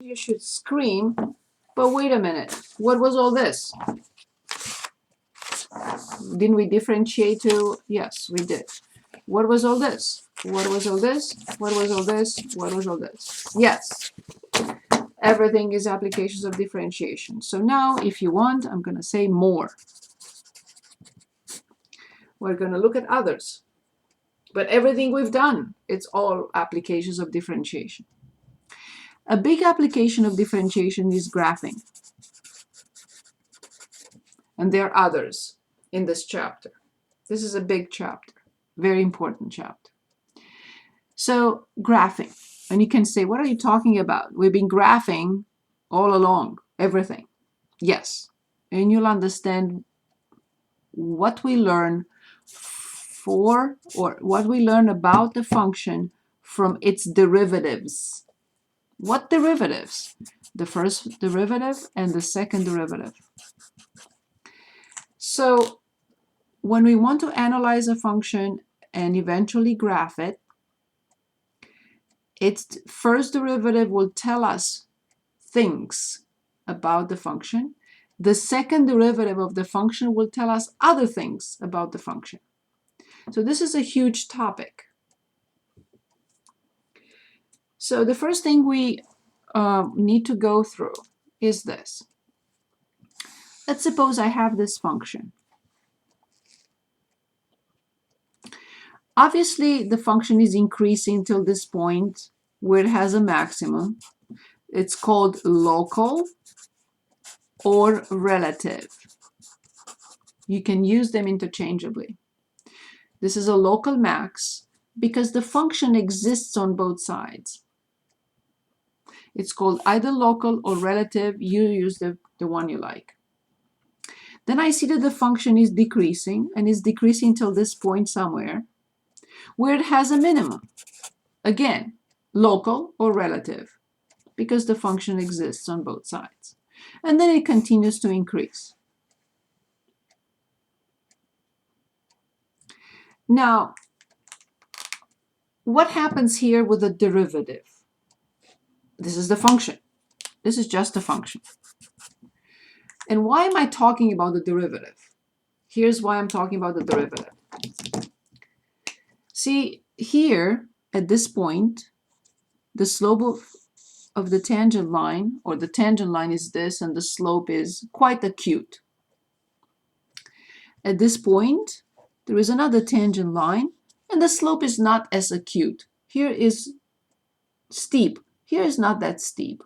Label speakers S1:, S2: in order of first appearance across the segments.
S1: You should scream, but wait a minute, what was all this? Didn't we differentiate to? Yes, we did. What was all this? What was all this? What was all this? What was all this? Yes, everything is applications of differentiation. So now, if you want, I'm going to say more. We're going to look at others. But everything we've done, it's all applications of differentiation. A big application of differentiation is graphing. And there are others in this chapter. This is a big chapter, very important chapter. So graphing, and you can say, what are you talking about? We've been graphing all along, everything. Yes, and you'll understand what we learn for, or what we learn about the function from its derivatives. What derivatives? The first derivative and the second derivative. So when we want to analyze a function and eventually graph it, its first derivative will tell us things about the function. The second derivative of the function will tell us other things about the function. So this is a huge topic. So the first thing we need to go through is this. Let's suppose I have this function. Obviously, the function is increasing till this point where it has a maximum. It's called local or relative. You can use them interchangeably. This is a local max because the function exists on both sides. It's called either local or relative. You use the one you like. Then I see that the function is decreasing, and is decreasing till this point somewhere where it has a minimum. Again, local or relative, because the function exists on both sides. And then it continues to increase. Now, what happens here with the derivative? This is the function. This is just a function. And why am I talking about the derivative? Here's why I'm talking about the derivative. See, here, at this point, the slope of the tangent line, or the tangent line is this, and the slope is quite acute. At this point, there is another tangent line, and the slope is not as acute. Here is steep. Here is not that steep.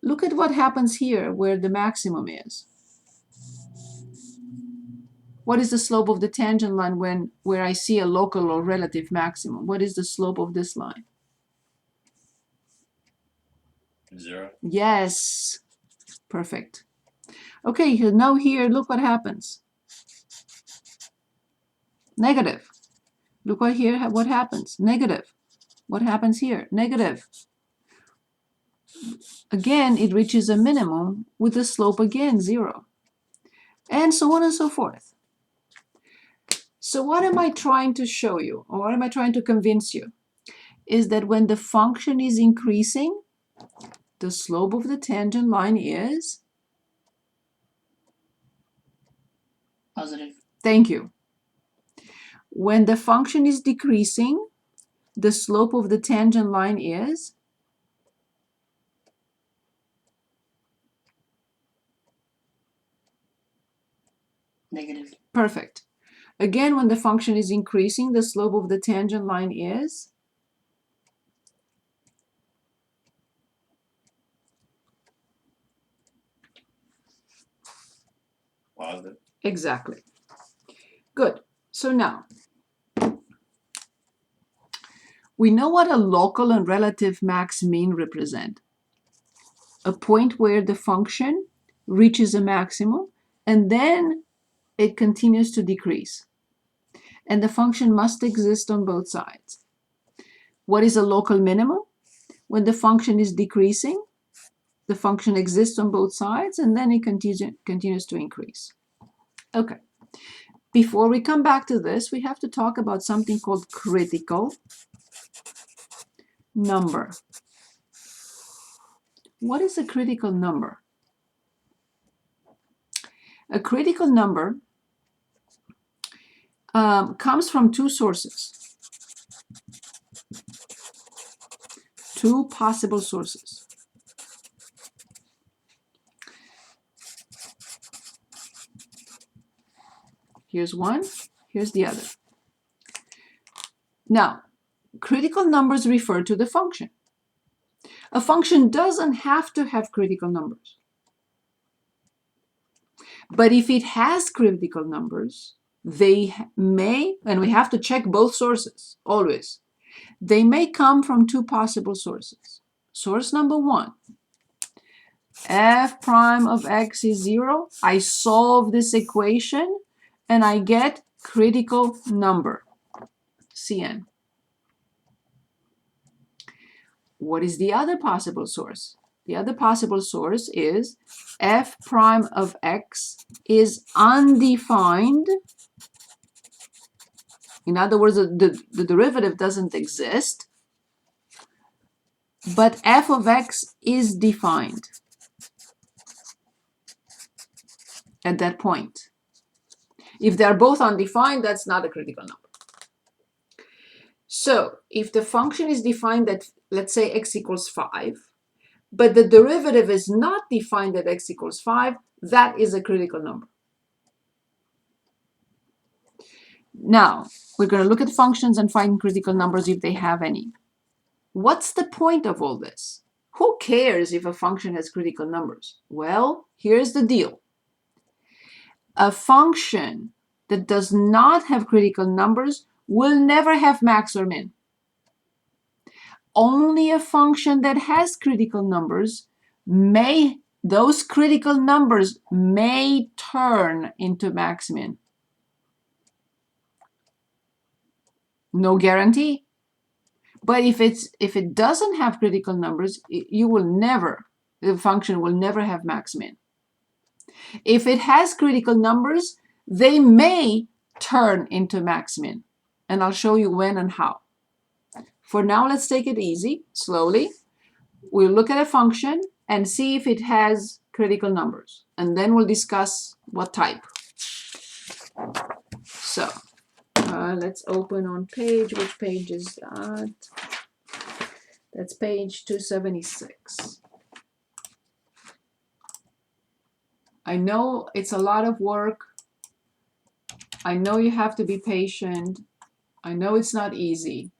S1: Look at what happens here where the maximum is. What is the slope of the tangent line where I see a local or relative maximum? What is the slope of this line?
S2: 0.
S1: Yes, perfect. Okay, now here, look what happens. Negative. Look what here, what happens. Negative. What happens here? Negative. Again, it reaches a minimum with the slope again 0. And so on and so forth. So what am I trying to show you, or what am I trying to convince you? Is that when the function is increasing, the slope of the tangent line is?
S2: Positive.
S1: Thank you. When the function is decreasing, the slope of the tangent line is?
S2: Negative.
S1: Perfect. Again, when the function is increasing, the slope of the tangent line is?
S2: Positive.
S1: Exactly. Good. So now, we know what a local and relative max mean represent. A point where the function reaches a maximum, and then it continues to decrease. And the function must exist on both sides. What is a local minimum? When the function is decreasing, the function exists on both sides, and then it continues to increase. Okay. Before we come back to this, we have to talk about something called critical number. What is a critical number? A critical number comes from two sources, two possible sources. Here's one, here's the other. Now, critical numbers refer to the function. A function doesn't have to have critical numbers. But if it has critical numbers, they may, and we have to check both sources, always. They may come from two possible sources. Source number one, f prime of x is 0. I solve this equation, and I get critical number, Cn. What is the other possible source? The other possible source is f prime of x is undefined. In other words, the derivative doesn't exist, but f of x is defined at that point. If they're both undefined, that's not a critical number. So if the function is defined at, let's say, x equals 5, but the derivative is not defined at x equals 5, that is a critical number. Now, we're going to look at functions and find critical numbers if they have any. What's the point of all this? Who cares if a function has critical numbers? Well, here's the deal. A function that does not have critical numbers will never have max or min. Only a function that has critical numbers those critical numbers may turn into max min. No guarantee. But if it doesn't have critical numbers, the function will never have max min. If it has critical numbers, they may turn into max min. And I'll show you when and how. For now, let's take it easy, slowly. We'll look at a function and see if it has critical numbers. And then we'll discuss what type. So let's open on page. Which page is that? That's page 276. I know it's a lot of work. I know you have to be patient. I know it's not easy.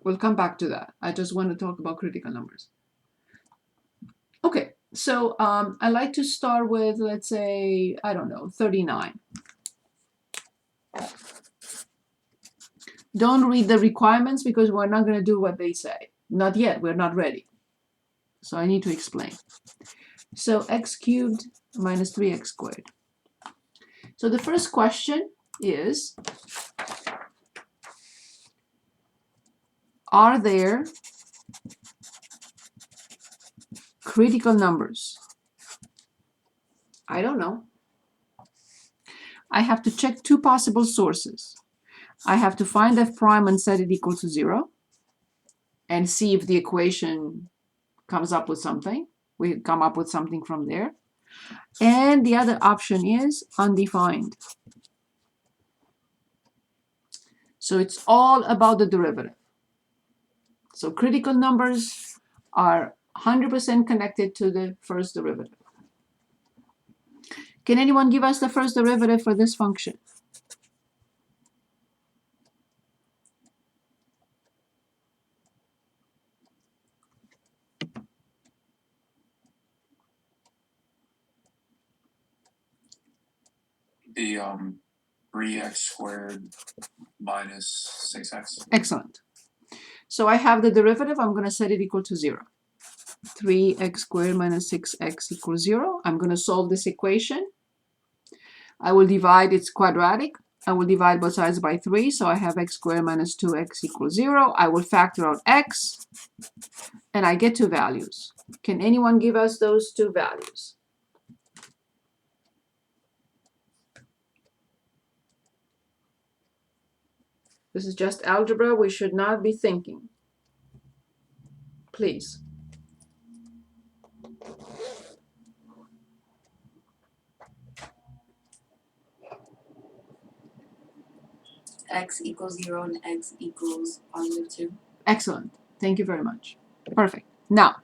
S1: We'll come back to that. I just want to talk about critical numbers. Okay, so I like to start with, let's say, I don't know, 39. Don't read the requirements because we're not going to do what they say. Not yet, we're not ready. So I need to explain. So x cubed minus 3x squared. So the first question is, are there critical numbers? I don't know. I have to check two possible sources. I have to find f prime and set it equal to 0 and see if the equation comes up with something. We come up with something from there. And the other option is undefined. So it's all about the derivative. So critical numbers are 100% connected to the first derivative. Can anyone give us the first derivative for this function?
S3: The 3x squared minus 6x.
S1: Excellent. So I have the derivative. I'm going to set it equal to 0. 3x squared minus 6x equals 0. I'm going to solve this equation. I will divide, it's quadratic. I will divide both sides by 3. So I have x squared minus 2x equals 0. I will factor out x. And I get two values. Can anyone give us those two values? This is just algebra. We should not be thinking. Please.
S4: X equals 0 and X equals positive 2.
S1: Excellent. Thank you very much. Perfect. Now,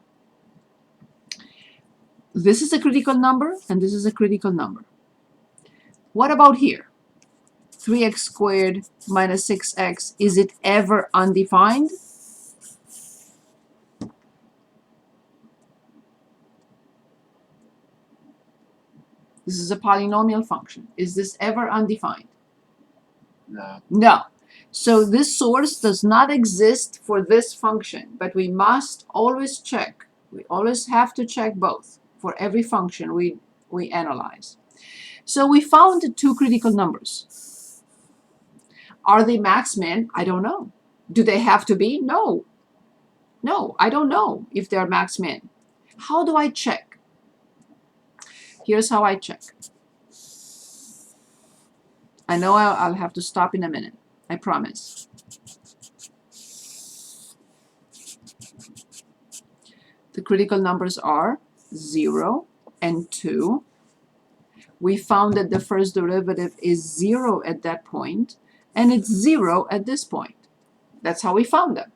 S1: this is a critical number, and this is a critical number. What about here? 3x squared minus 6x, is it ever undefined? This is a polynomial function. Is this ever undefined?
S3: No.
S1: No. So this source does not exist for this function, but we must always check. We always have to check both for every function we analyze. So we found two critical numbers. Are they max min? I don't know. Do they have to be? No. No, I don't know if they're max min. How do I check? Here's how I check. I know I'll have to stop in a minute. I promise. The critical numbers are 0 and 2. We found that the first derivative is 0 at that point, and it's 0 at this point. That's how we found them.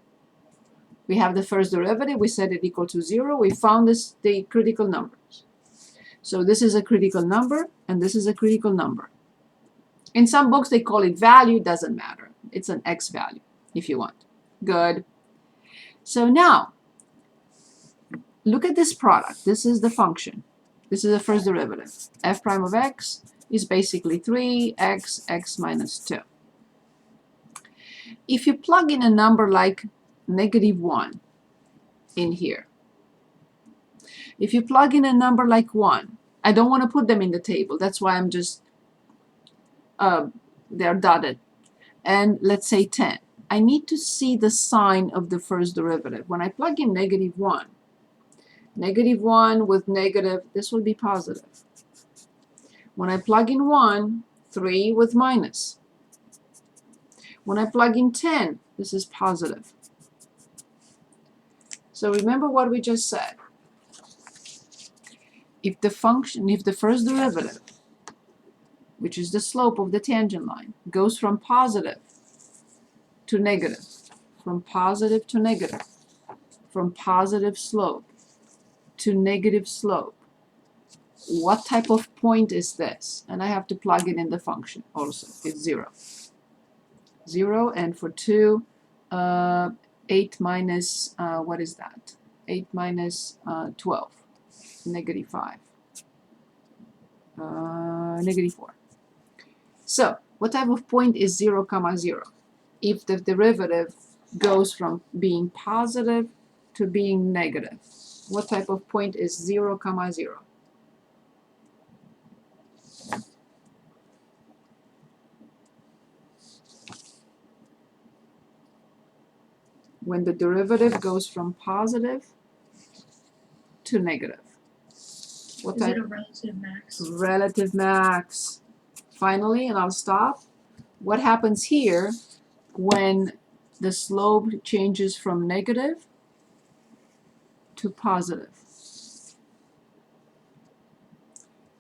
S1: We have the first derivative, we set it equal to 0, we found the critical numbers. So this is a critical number, and this is a critical number. In some books they call it value, doesn't matter. It's an x value, if you want. Good. So now, look at this product. This is the function. This is the first derivative. F prime of x is basically 3x, x minus 2. If you plug in a number like -1 in here, if you plug in a number like 1, I don't want to put them in the table. That's why I'm just, they're dotted. And let's say 10. I need to see the sign of the first derivative. When I plug in -1, -1 with negative, this will be positive. When I plug in 1, 3 with minus. When I plug in 10, this is positive. So remember what we just said. If the function, if the first derivative, which is the slope of the tangent line, goes from positive to negative, from positive to negative, from positive slope to negative slope, what type of point is this? And I have to plug it in the function also. It's 0. 0, and for 2, 8 minus, what is that? 8 minus 12, -5, -4. So, what type of point is 0, 0? If the derivative goes from being positive to being negative, what type of point is 0, 0? When the derivative goes from positive to negative. What
S5: Is
S1: type?
S5: it a relative max?
S1: Relative max. Finally, and I'll stop. What happens here when the slope changes from negative to positive?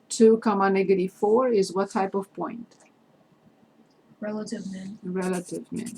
S1: 2, -4 is what type of point?
S5: Relative min.
S1: Relative min.